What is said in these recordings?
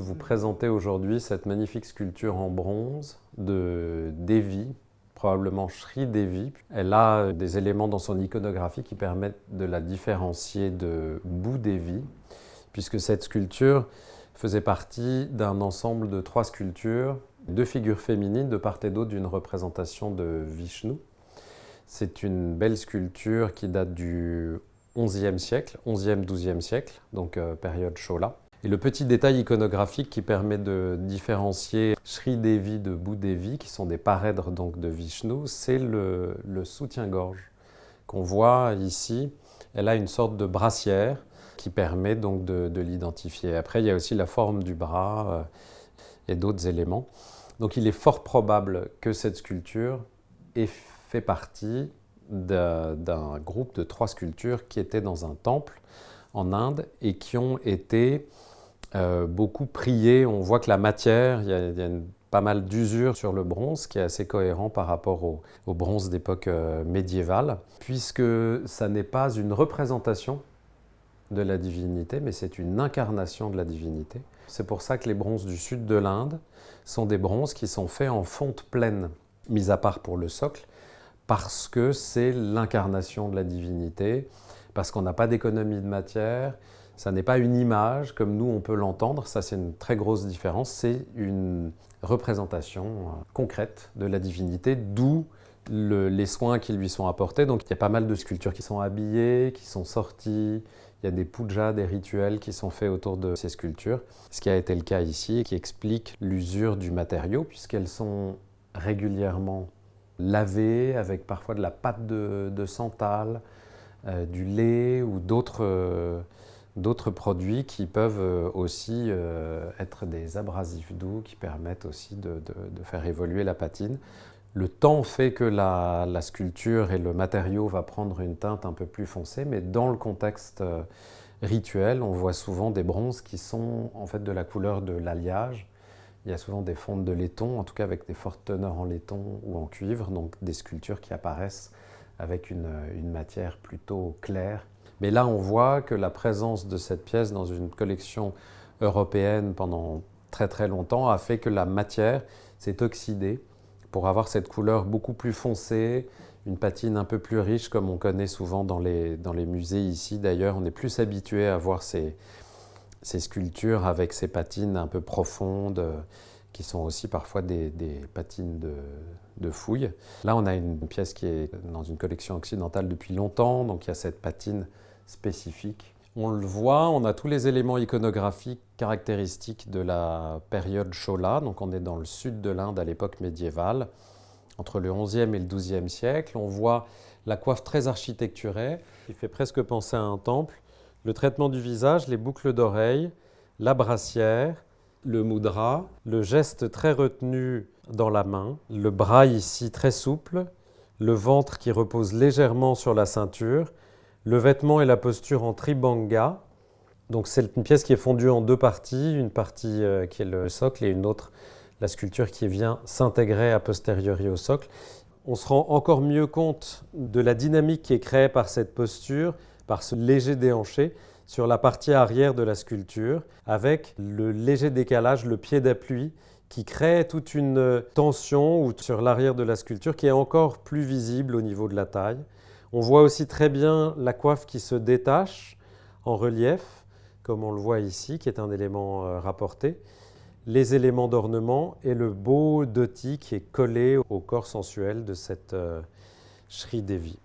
de vous présenter aujourd'hui cette magnifique sculpture en bronze de Devi, probablement Sri Devi. Elle a des éléments dans son iconographie qui permettent de la différencier de Bhudevi, puisque cette sculpture faisait partie d'un ensemble de 3 sculptures, 2 figures féminines de part et d'autre d'une représentation de Vishnu. C'est une belle sculpture qui date du XIe siècle, 11e-12e siècle, donc période Chola. Et le petit détail iconographique qui permet de différencier Sri Devi de Bhudevi, qui sont des parèdres donc de Vishnu, c'est le soutien-gorge qu'on voit ici. Elle a une sorte de brassière qui permet donc de l'identifier. Après, il y a aussi la forme du bras et d'autres éléments. Donc il est fort probable que cette sculpture ait fait partie d'un groupe de 3 sculptures qui étaient dans un temple en Inde et qui ont été beaucoup priées. On voit que la matière, il y a pas mal d'usure sur le bronze, qui est assez cohérent par rapport au bronze d'époque médiévale, puisque ça n'est pas une représentation de la divinité, mais c'est une incarnation de la divinité. C'est pour ça que les bronzes du sud de l'Inde sont des bronzes qui sont faits en fonte pleine, mis à part pour le socle, parce que c'est l'incarnation de la divinité, parce qu'on n'a pas d'économie de matière, ça n'est pas une image comme nous on peut l'entendre, ça c'est une très grosse différence, c'est une représentation concrète de la divinité, d'où les soins qui lui sont apportés. Donc il y a pas mal de sculptures qui sont habillées, qui sont sorties, il y a des pujas, des rituels qui sont faits autour de ces sculptures, ce qui a été le cas ici et qui explique l'usure du matériau, puisqu'elles sont régulièrement lavées avec parfois de la pâte de santal, du lait ou d'autres produits qui peuvent aussi être des abrasifs doux qui permettent aussi de faire évoluer la patine. Le temps fait que la sculpture et le matériau va prendre une teinte un peu plus foncée, mais dans le contexte rituel, on voit souvent des bronzes qui sont en fait de la couleur de l'alliage. Il y a souvent des fontes de laiton, en tout cas avec des fortes teneurs en laiton ou en cuivre, donc des sculptures qui apparaissent avec une matière plutôt claire. Mais là, on voit que la présence de cette pièce dans une collection européenne pendant très très longtemps a fait que la matière s'est oxydée pour avoir cette couleur beaucoup plus foncée, une patine un peu plus riche comme on connaît souvent dans les musées ici. D'ailleurs, on est plus habitué à voir ces sculptures avec ces patines un peu profondes, qui sont aussi parfois des patines de fouille. Là, on a une pièce qui est dans une collection occidentale depuis longtemps, donc il y a cette patine spécifique. On le voit, on a tous les éléments iconographiques caractéristiques de la période Chola, donc on est dans le sud de l'Inde à l'époque médiévale, entre le XIe et le XIIe siècle. On voit la coiffe très architecturée, qui fait presque penser à un temple, le traitement du visage, les boucles d'oreilles, la brassière, le mudra, le geste très retenu dans la main, le bras ici très souple, le ventre qui repose légèrement sur la ceinture, le vêtement et la posture en tribanga. Donc c'est une pièce qui est fondue en 2 parties, une partie qui est le socle et une autre, la sculpture qui vient s'intégrer a posteriori au socle. On se rend encore mieux compte de la dynamique qui est créée par cette posture, par ce léger déhanché sur la partie arrière de la sculpture, avec le léger décalage, le pied d'appui, qui crée toute une tension sur l'arrière de la sculpture qui est encore plus visible au niveau de la taille. On voit aussi très bien la coiffe qui se détache en relief, comme on le voit ici, qui est un élément rapporté, les éléments d'ornement et le beau dhoti qui est collé au corps sensuel de cette Sri Devi.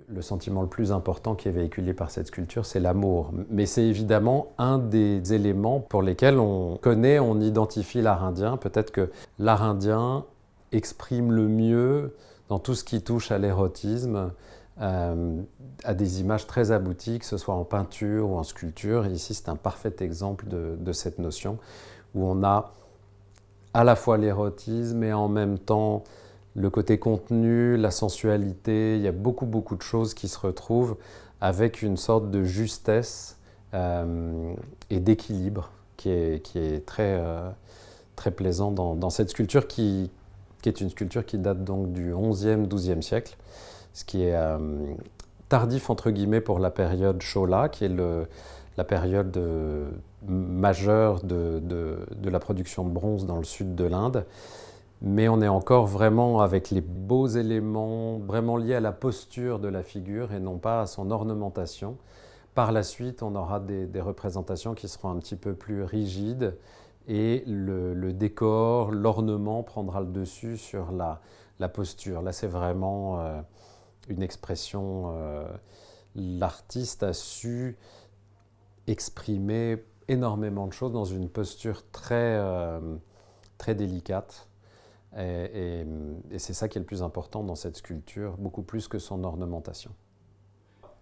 Le sentiment le plus important qui est véhiculé par cette sculpture, c'est l'amour. Mais c'est évidemment un des éléments pour lesquels on connaît, on identifie l'art indien. Peut-être que l'art indien exprime le mieux dans tout ce qui touche à l'érotisme, à des images très abouties, que ce soit en peinture ou en sculpture. Et ici, c'est un parfait exemple de cette notion, où on a à la fois l'érotisme et en même temps le côté contenu, la sensualité. Il y a beaucoup de choses qui se retrouvent avec une sorte de justesse et d'équilibre qui est très plaisant dans cette sculpture qui est une sculpture qui date donc du XIe, XIIe siècle, ce qui est tardif entre guillemets pour la période Chola, qui est la période majeure de la production de bronze dans le sud de l'Inde. Mais on est encore vraiment avec les beaux éléments, vraiment liés à la posture de la figure et non pas à son ornementation. Par la suite, on aura des représentations qui seront un petit peu plus rigides et le décor, l'ornement prendra le dessus sur la posture. Là, c'est vraiment une expression. L'artiste a su exprimer énormément de choses dans une posture très délicate. Et c'est ça qui est le plus important dans cette sculpture, beaucoup plus que son ornementation.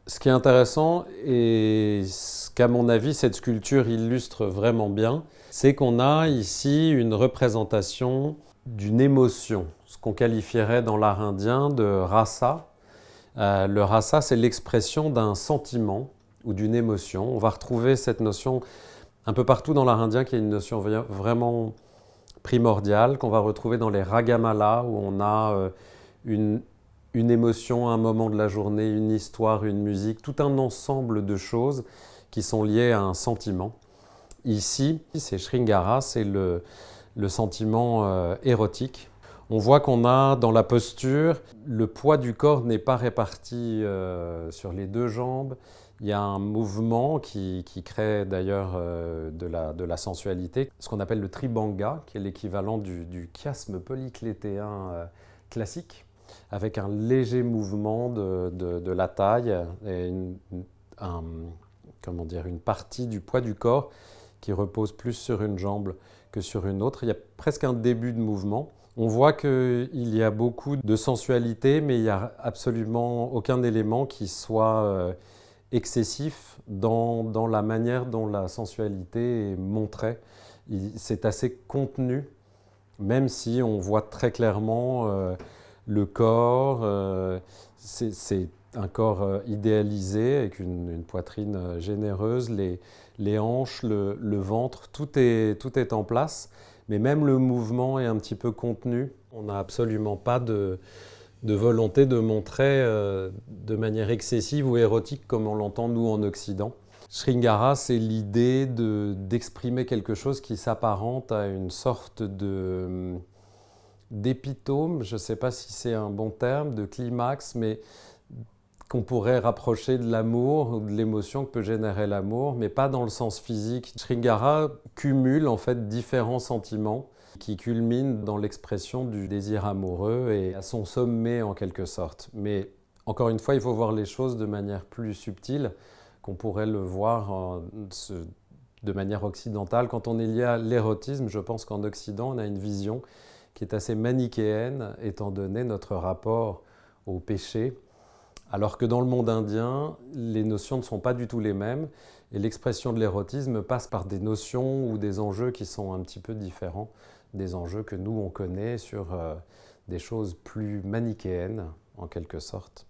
Ce qui est intéressant, et ce qu'à mon avis cette sculpture illustre vraiment bien, c'est qu'on a ici une représentation d'une émotion, ce qu'on qualifierait dans l'art indien de rasa. Le rasa, c'est l'expression d'un sentiment ou d'une émotion. On va retrouver cette notion un peu partout dans l'art indien, qui est une notion vraiment primordiale, qu'on va retrouver dans les ragamalas, où on a une émotion, un moment de la journée, une histoire, une musique, tout un ensemble de choses qui sont liées à un sentiment. Ici, c'est Sringara, c'est le sentiment érotique. On voit qu'on a dans la posture, le poids du corps n'est pas réparti sur les deux jambes. Il y a un mouvement qui crée d'ailleurs de la sensualité, ce qu'on appelle le tribanga, qui est l'équivalent du chiasme polyclétéen classique, avec un léger mouvement de la taille et une partie du poids du corps qui repose plus sur une jambe que sur une autre. Il y a presque un début de mouvement. On voit qu'il y a beaucoup de sensualité, mais il n'y a absolument aucun élément qui soit excessif dans la manière dont la sensualité est montrée. C'est assez contenu, même si on voit très clairement le corps. C'est un corps idéalisé, avec une poitrine généreuse, les hanches, le ventre, tout est en place. Mais même le mouvement est un petit peu contenu. On n'a absolument pas de volonté de montrer de manière excessive ou érotique comme on l'entend nous en Occident. Sringara, c'est l'idée d'exprimer quelque chose qui s'apparente à une sorte d'épitome, je ne sais pas si c'est un bon terme, de climax, mais qu'on pourrait rapprocher de l'amour ou de l'émotion que peut générer l'amour, mais pas dans le sens physique. Sringara cumule en fait différents sentiments qui culminent dans l'expression du désir amoureux et à son sommet en quelque sorte. Mais encore une fois, il faut voir les choses de manière plus subtile qu'on pourrait le voir de manière occidentale. Quand on est lié à l'érotisme, je pense qu'en Occident, on a une vision qui est assez manichéenne, étant donné notre rapport au péché. Alors que dans le monde indien, les notions ne sont pas du tout les mêmes et l'expression de l'érotisme passe par des notions ou des enjeux qui sont un petit peu différents des enjeux que nous on connaît sur des choses plus manichéennes en quelque sorte.